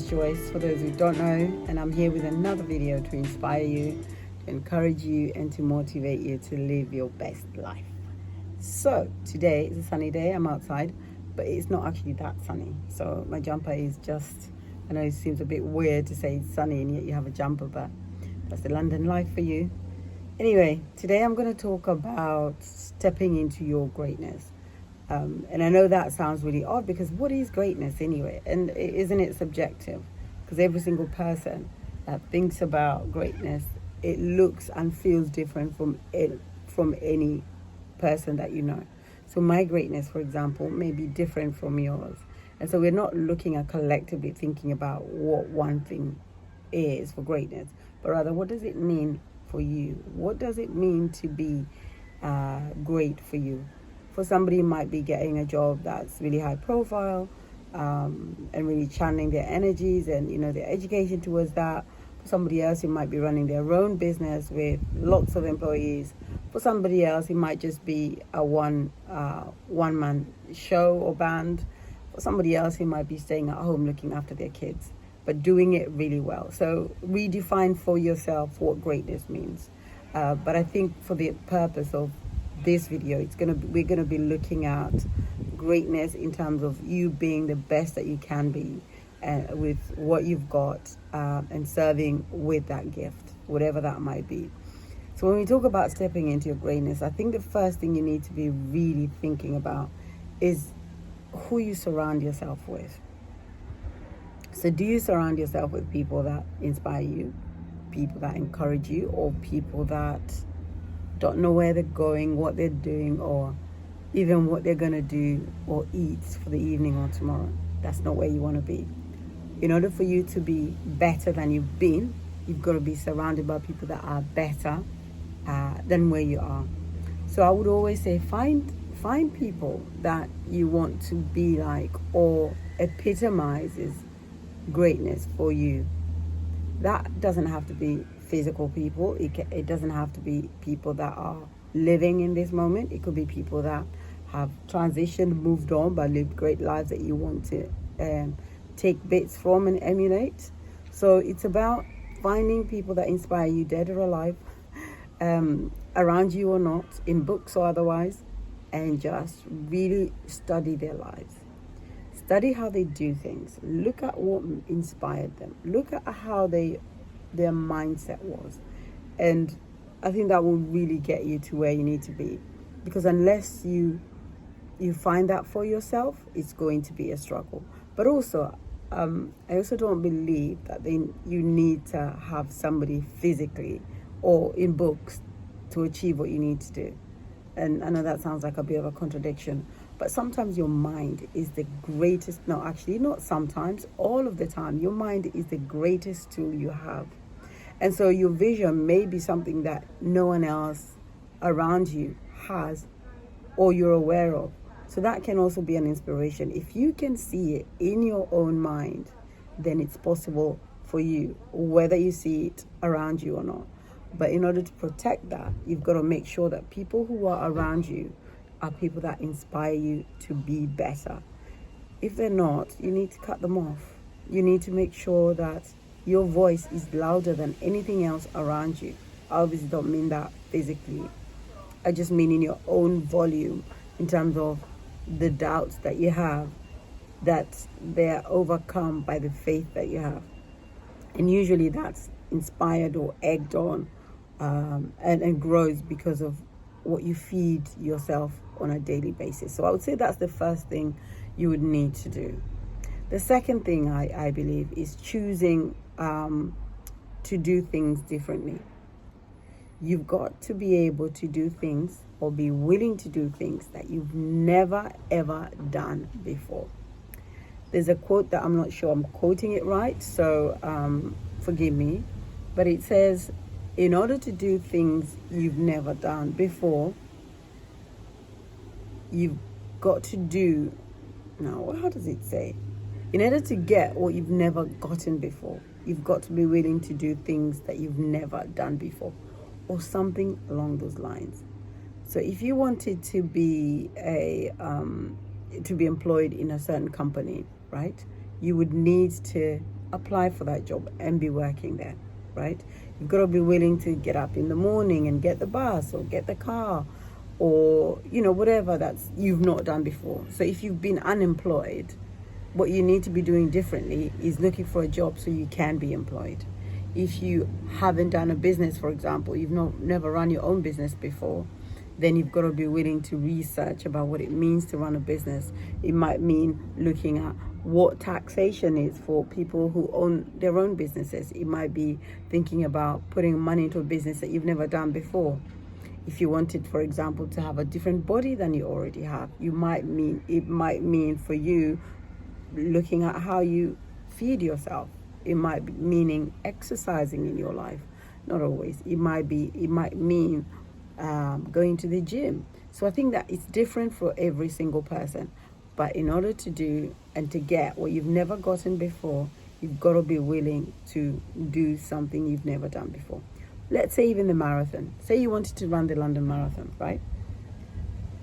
Joyce, for those who don't know, and I'm here with another video to inspire you, to encourage you, and to motivate you to live your best life. So today is a sunny day. I'm outside, but it's not actually that sunny. So my jumper is just, I know it seems a bit weird to say it's sunny and yet you have a jumper, but that's the London life for you. Anyway, today I'm going to talk about stepping into your greatness. And I know that sounds really odd, because what is greatness anyway? And isn't it subjective? Because every single person that thinks about greatness, it looks and feels different from any person that you know. So my greatness, for example, may be different from yours. And so we're not looking at collectively thinking about what one thing is for greatness, but rather, what does it mean for you? What does it mean to be great for you? For somebody, it might be getting a job that's really high profile, and really channeling their energies and their education towards that. For somebody else, it might be running their own business with lots of employees. For somebody else, it might just be a one-man show or band. For somebody else, it might be staying at home looking after their kids, but doing it really well. So redefine for yourself what greatness means. But I think for the purpose of this video, we're gonna be looking at greatness in terms of you being the best that you can be, with what you've got, and serving with that gift, whatever that might be. So when we talk about stepping into your greatness, I think the first thing you need to be really thinking about is who you surround yourself with. So do you surround yourself with people that inspire you, people that encourage you, or people that don't know where they're going, what they're doing, or even what they're going to do or eat for the evening or tomorrow? That's not where you want to be. In order for you to be better than you've been, you've got to be surrounded by people that are better than where you are. So I would always say find people that you want to be like, or epitomizes greatness for you. That doesn't have to be physical people. It doesn't have to be people that are living in this moment. It could be people that have transitioned, moved on, but lived great lives that you want to take bits from and emulate. So it's about finding people that inspire you, dead or alive, around you or not, in books or otherwise, and just really study their lives. Study how they do things. Look at what inspired them. Look at how their mindset was. And I think that will really get you to where you need to be. Because unless you find that for yourself, it's going to be a struggle. But also, I also don't believe that you need to have somebody physically or in books to achieve what you need to do. And I know that sounds like a bit of a contradiction, but sometimes your mind is the greatest. No, actually, not sometimes, all of the time. Your mind is the greatest tool you have. And so your vision may be something that no one else around you has or you're aware of. So that can also be an inspiration. If you can see it in your own mind, then it's possible for you, whether you see it around you or not. But in order to protect that, you've got to make sure that people who are around you are people that inspire you to be better. If they're not, you need to cut them off. You need to make sure that your voice is louder than anything else around you. I obviously don't mean that physically. I just mean in your own volume, in terms of the doubts that you have, that they're overcome by the faith that you have. And usually that's inspired or egged on, and grows because of what you feed yourself on a daily basis. So I would say that's the first thing you would need to do. The second thing I believe is choosing to do things differently. You've got to be able to do things, or be willing to do things, that you've never ever done before. There's a quote that I'm not sure I'm quoting it right, so forgive me, but it says, in order to do things you've never done before, you've got to do, no, how does it say? In order to get what you've never gotten before, you've got to be willing to do things that you've never done before, or something along those lines. So if you wanted to be employed in a certain company, right, you would need to apply for that job and be working there, right? You've got to be willing to get up in the morning and get the bus or get the car, or whatever that's you've not done before. So if you've been unemployed, what you need to be doing differently is looking for a job so you can be employed. If you haven't done a business, for example, you've never run your own business before, then you've got to be willing to research about what it means to run a business. It might mean looking at what taxation is for people who own their own businesses. It might be thinking about putting money into a business that you've never done before. If you wanted, for example, to have a different body than you already have, it might mean for you looking at how you feed yourself. It might be meaning exercising in your life. Not always. It might mean going to the gym. So I think that it's different for every single person. But in order to do and to get what you've never gotten before, you've got to be willing to do something you've never done before. Let's say even the marathon. Say you wanted to run the London Marathon, right?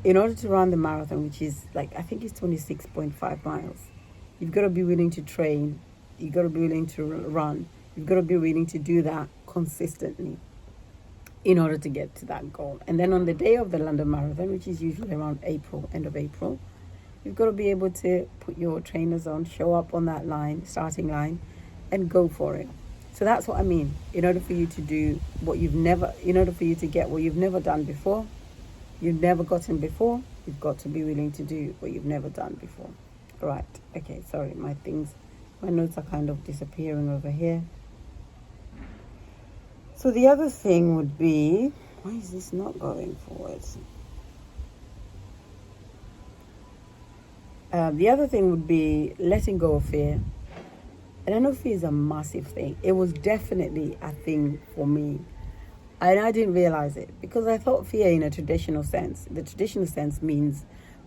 In order to run the marathon, which is I think it's 26.5 miles, you've got to be willing to train. You've got to be willing to run. You've got to be willing to do that consistently in order to get to that goal. And then on the day of the London Marathon, which is usually around April, end of April, you've got to be able to put your trainers on, show up on that starting line, and go for it. So that's what I mean. In order for you to get what you've never done before, you've never gotten before, you've got to be willing to do what you've never done before. Right. Okay, sorry, my notes are kind of disappearing over here. So the other thing would be, why is this not going forward? The other thing would be letting go of fear. And I know fear is a massive thing. It was definitely a thing for me. And I didn't realize it because I thought fear in a traditional sense. The traditional sense means,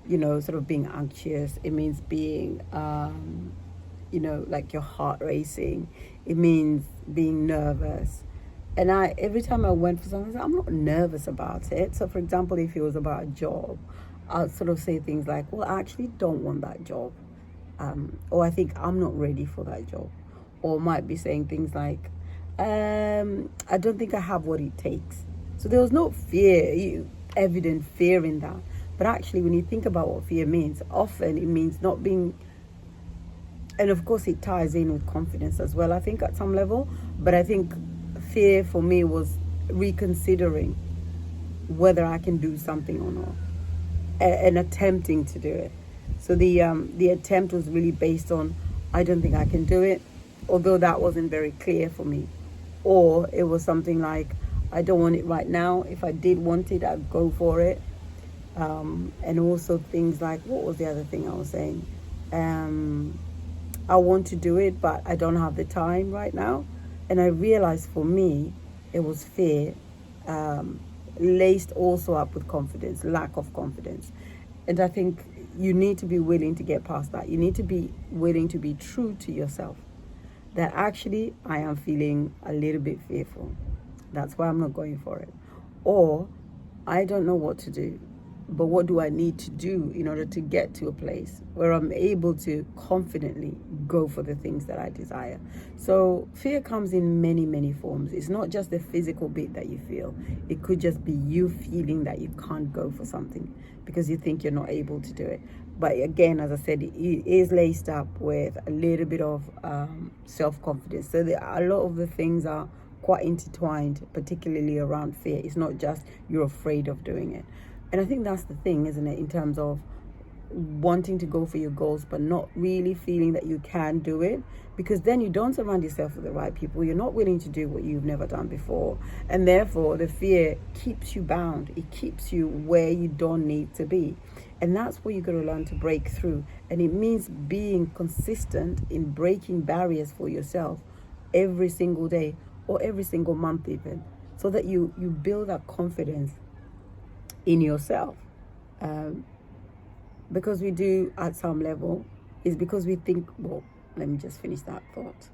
sort of being anxious. It means being, like your heart racing. It means being nervous. And every time I went for something, I'm not nervous about it. So, for example, if it was about a job, I'd sort of say things like, well, I actually don't want that job. Or I think I'm not ready for that job. Or might be saying things like, I don't think I have what it takes. So there was no evident fear in that. But actually, when you think about what fear means, often it means not being, and of course it ties in with confidence as well, I think at some level. But I think fear for me was reconsidering whether I can do something or not, and attempting to do it. So the attempt was really based on, I don't think I can do it, although that wasn't very clear for me. Or it was something like, I don't want it right now. If I did want it, I'd go for it. And also things like, what was the other thing I was saying? I want to do it, but I don't have the time right now. And I realized for me, it was fear, laced also up with confidence, lack of confidence. And I think you need to be willing to get past that. You need to be willing to be true to yourself. That actually, I am feeling a little bit fearful. That's why I'm not going for it. Or, I don't know what to do. But what do I need to do in order to get to a place where I'm able to confidently go for the things that I desire? So fear comes in many, many forms. It's not just the physical bit that you feel. It could just be you feeling that you can't go for something because you think you're not able to do it. But again, as I said, it is laced up with a little bit of self-confidence. So a lot of the things are quite intertwined, particularly around fear. It's not just you're afraid of doing it. And I think that's the thing, isn't it, in terms of wanting to go for your goals, but not really feeling that you can do it, because then you don't surround yourself with the right people. You're not willing to do what you've never done before. And therefore, the fear keeps you bound. It keeps you where you don't need to be. And that's where you've got to learn to break through. And it means being consistent in breaking barriers for yourself every single day or every single month even, so that you build that confidence in yourself. Because we do at some level, is because we think, well, let me just finish that thought.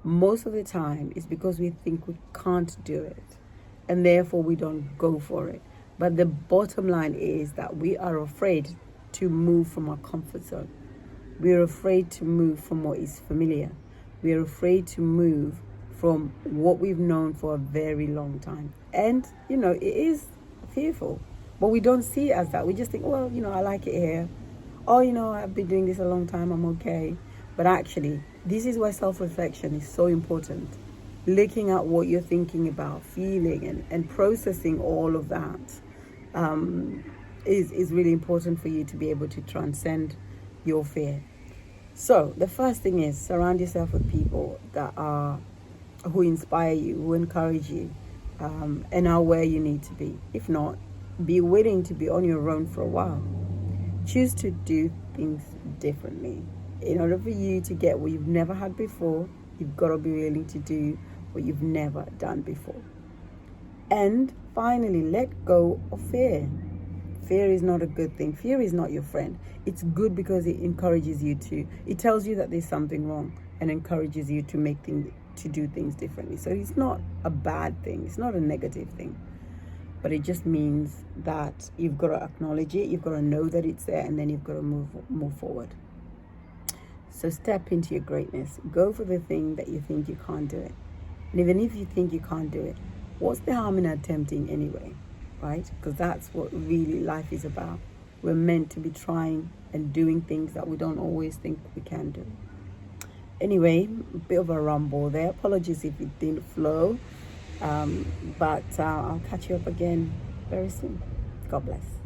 Most of the time, it's because we think we can't do it, and therefore we don't go for it. But the bottom line is that we are afraid to move from our comfort zone. We're afraid to move from what is familiar. We are afraid to move from what we've known for a very long time. And, it is fearful, but we don't see it as that. We just think, well, I like it here. Oh, I've been doing this a long time, I'm okay. But actually, this is where self-reflection is so important. Looking at what you're thinking about, feeling, and processing all of that is really important for you to be able to transcend your fear. So the first thing is surround yourself with people who inspire you, who encourage you, and are where you need to be. If not, be willing to be on your own for a while. Choose to do things differently. In order for you to get what you've never had before, you've got to be willing to do what you've never done before. And finally, let go of fear. Fear is not a good thing. Fear is not your friend. It's good because it encourages you it tells you that there's something wrong and encourages you to do things differently. So it's not a bad thing. It's not a negative thing. But it just means that you've got to acknowledge it. You've got to know that it's there, and then you've got to move forward. So step into your greatness. Go for the thing that you think you can't do it. And even if you think you can't do it, what's the harm in attempting anyway, right? Because that's what really life is about. We're meant to be trying and doing things that we don't always think we can do. Anyway, a bit of a rumble there. Apologies if it didn't flow. But I'll catch you up again very soon. God bless.